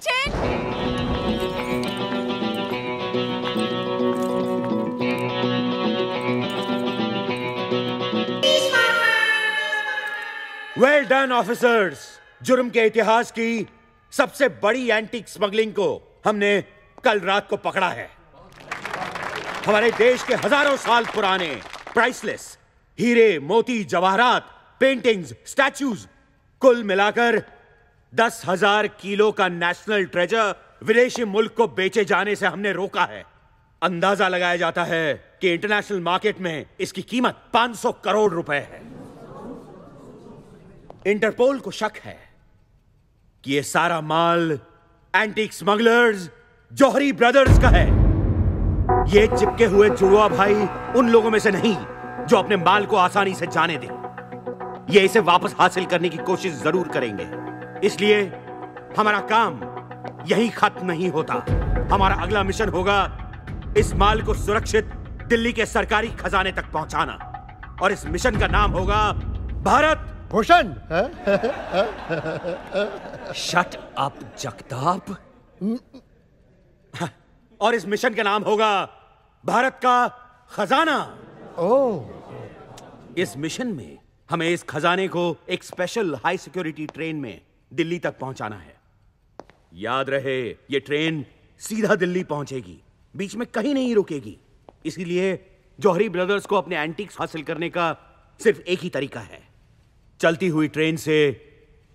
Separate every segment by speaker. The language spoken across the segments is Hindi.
Speaker 1: चेन।
Speaker 2: Well done officers. जुर्म के इतिहास की सबसे बड़ी एंटीक स्मगलिंग को हमने कल रात को पकड़ा है। हमारे देश के हजारों साल पुराने प्राइसलेस हीरे, मोती, जवाहरात, पेंटिंग्स, स्टैच्यूज, कुल मिलाकर 10,000 किलो का नेशनल ट्रेजर विदेशी मुल्क को बेचे जाने से हमने रोका है। अंदाजा लगाया जाता है कि इंटरनेशनल मार्केट में इसकी कीमत 500 करोड़ रुपए है। इंटरपोल को शक है कि यह सारा माल एंटीक स्मगलर्स जौहरी ब्रदर्स का है। ये चिपके हुए जुड़वा भाई उन लोगों में से नहीं जो अपने माल को आसानी से जाने दें। ये इसे वापस हासिल करने की कोशिश जरूर करेंगे। इसलिए हमारा काम यहीं खत्म नहीं होता। हमारा अगला मिशन होगा इस माल को सुरक्षित दिल्ली के सरकारी खजाने तक पहुंचाना, और इस मिशन का नाम होगा भारत
Speaker 3: भूषण।
Speaker 2: Shut up Jagtap. और इस मिशन का नाम होगा भारत का खजाना। इस मिशन में हमें इस खजाने को एक स्पेशल हाई सिक्योरिटी ट्रेन में दिल्ली तक पहुंचाना है। याद रहे, यह ट्रेन सीधा दिल्ली पहुंचेगी, बीच में कहीं नहीं रुकेगी। इसीलिए जौहरी ब्रदर्स को अपने एंटीक्स हासिल करने का सिर्फ एक ही तरीका है, चलती हुई ट्रेन से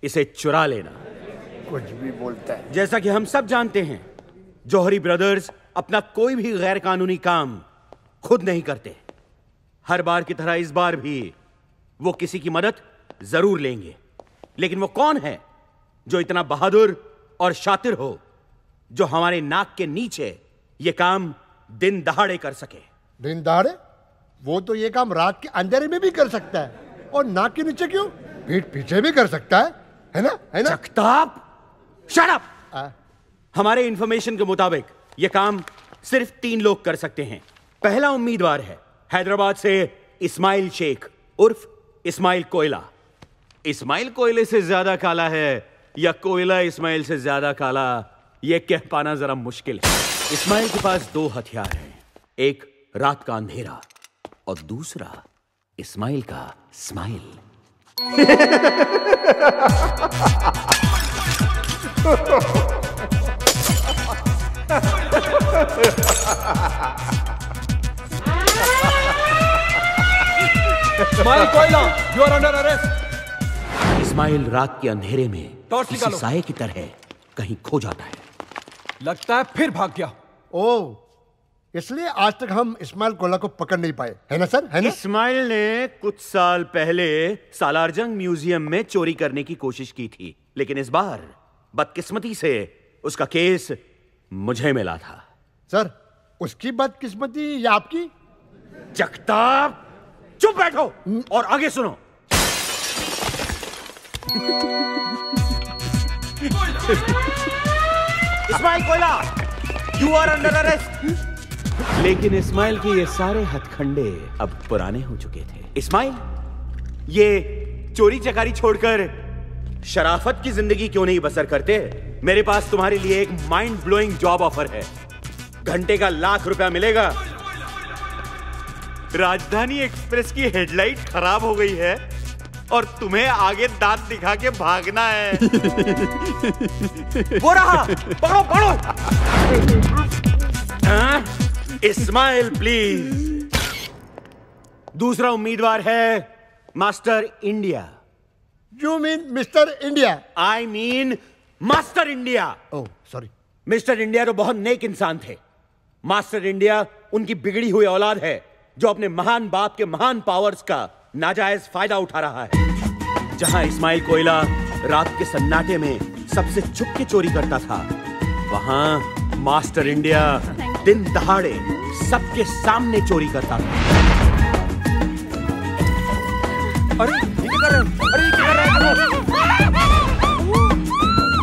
Speaker 2: इसे चुरा लेना।
Speaker 3: कुछ भी बोलता है।
Speaker 2: जैसा कि हम सब जानते हैं, जौहरी ब्रदर्स अपना कोई भी गैर कानूनी काम खुद नहीं करते। हर बार की तरह इस बार भी वो किसी की मदद जरूर लेंगे। लेकिन वो कौन है जो इतना बहादुर और शातिर हो, जो हमारे नाक के नीचे ये काम दिन दहाड़े कर सके?
Speaker 3: दिन दहाड़े? वो तो ये काम रात के अंधेरे में भी कर सकता है, और नाक के नीचे क्यों, पीठ पीछे भी कर सकता है ना? है ना?
Speaker 2: Jagtap, shut up. हमारे इंफॉर्मेशन के मुताबिक यह काम सिर्फ 3 लोग कर सकते हैं। पहला उम्मीदवार है हैदराबाद से इस्माइल शेख उर्फ इस्माइल कोयला। इस्माइल कोयले से ज्यादा काला है या कोयला इस्माइल से ज्यादा काला, यह कह पाना जरा मुश्किल है। इस्माइल के पास 2 हथियार हैं, एक रात का अंधेरा और दूसरा इस्माइल का स्माइल।
Speaker 4: इस्माइल कोयला, you are under arrest.
Speaker 2: Ismail रात के अंधेरे में
Speaker 4: टॉर्च
Speaker 2: किसी
Speaker 4: निकालो।
Speaker 2: साये की तरह कहीं खो जाता है।
Speaker 4: लगता है फिर भाग गया।
Speaker 3: ओ, इसलिए आज तक हम इस्माइल कोयला को पकड़ नहीं पाए, है ना सर? है ना?
Speaker 2: इस्माइल ने कुछ साल पहले सालारजंग म्यूजियम में चोरी करने की कोशिश की थी, लेकिन इस बार बदकिस्मती से उसका केस मुझे मिला था।
Speaker 3: सर, उसकी बदकिस्मती या आपकी?
Speaker 2: जगताप, चुप बैठो और आगे सुनो। इस्माइल कोयला, यू आर अंडर अरेस्ट। लेकिन इस्माइल के ये सारे हथखंडे अब पुराने हो चुके थे। इस्माइल, ये चोरी चकारी छोड़कर शराफत की जिंदगी क्यों नहीं बसर करते? मेरे पास तुम्हारे लिए एक माइंड ब्लोइंग जॉब ऑफर है। घंटे का ₹1,00,000 मिलेगा। राजधानी एक्सप्रेस की हेडलाइट खराब हो गई है और तुम्हें आगे दांत दिखा के भागना है। वो रहा, पकड़ो पकड़ो। इस्माइल प्लीज। दूसरा उम्मीदवार है master India.
Speaker 3: You mean mister India?
Speaker 2: I mean master India.
Speaker 3: Oh sorry.
Speaker 2: Mister India तो बहुत नेक इंसान थे। मास्टर इंडिया उनकी बिगड़ी हुई औलाद है जो अपने महान बाप के महान पावर्स का नाजायज फायदा उठा रहा है। जहां इस्माइल कोयला रात के सन्नाटे में सबसे छुप के चोरी करता था, वहां मास्टर इंडिया दिन दहाड़े सबके सामने चोरी करता था।
Speaker 4: अरे ये क्या कर रहे हैं? अरे ये क्या कर रहे हैं?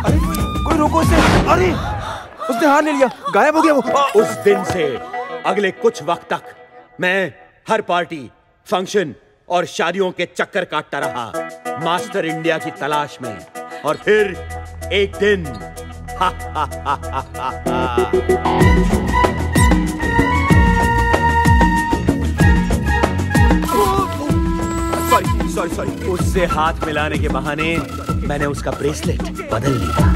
Speaker 4: अरे कोई रोको इसे। अरे उसने हार ले लिया, गायब हो गया वो।
Speaker 2: उस दिन से अगले कुछ वक्त तक मैं हर पार्टी, फंक्शन और शादियों के चक्कर काटता रहा मास्टर इंडिया की तलाश में। और फिर एक दिन सॉरी सॉरी, उससे हाथ मिलाने के बहाने मैंने उसका ब्रेसलेट बदल लिया।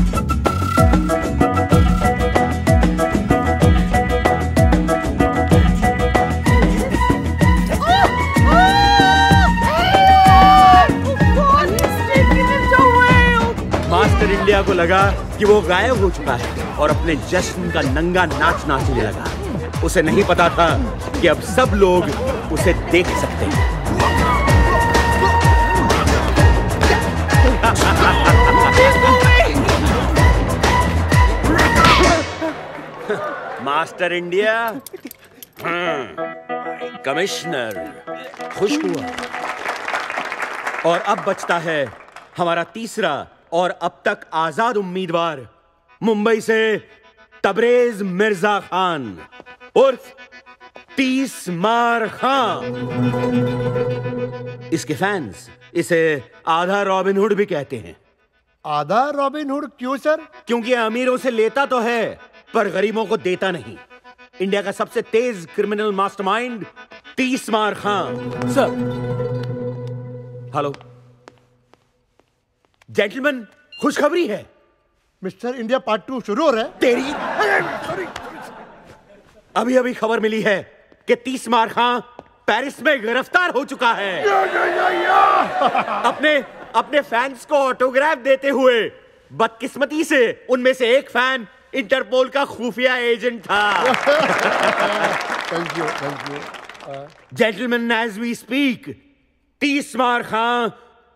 Speaker 2: मास्टर इंडिया को लगा कि वो गायब हो चुका है और अपने जश्न का नंगा नाच नाचने लगा। उसे नहीं पता था कि अब सब लोग उसे देख सकते हैं। मास्टर इंडिया, कमिश्नर खुश हुआ। और अब बचता है हमारा तीसरा और अब तक आजाद उम्मीदवार, मुंबई से तबरेज मिर्जा खान उर्फ 30 मार खान। इसके फैंस इसे आधा रॉबिन हुड भी कहते हैं।
Speaker 3: आधा रॉबिन हुड क्यों सर?
Speaker 2: क्योंकि अमीरों से लेता तो है पर गरीबों को देता नहीं। इंडिया का सबसे तेज क्रिमिनल मास्टरमाइंड 30 मार खान।
Speaker 4: सर,
Speaker 2: हेलो जेंटलमैन, खुशखबरी है।
Speaker 3: मिस्टर इंडिया पार्ट 2 शुरू हो रहा है।
Speaker 2: तेरी अभी अभी खबर मिली है कि 30 मार खान पेरिस में गिरफ्तार हो चुका है। अपने फैंस को ऑटोग्राफ देते हुए। बदकिस्मती से उनमें से एक फैन इंटरपोल का खुफिया एजेंट था।
Speaker 3: Thank you.
Speaker 2: Gentleman, as we speak 30 मार खान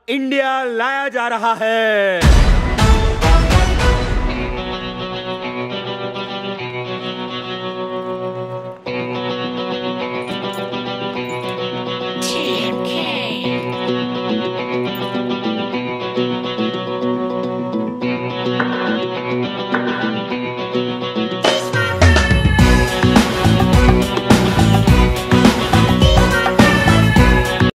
Speaker 2: इंडिया लाया जा रहा है।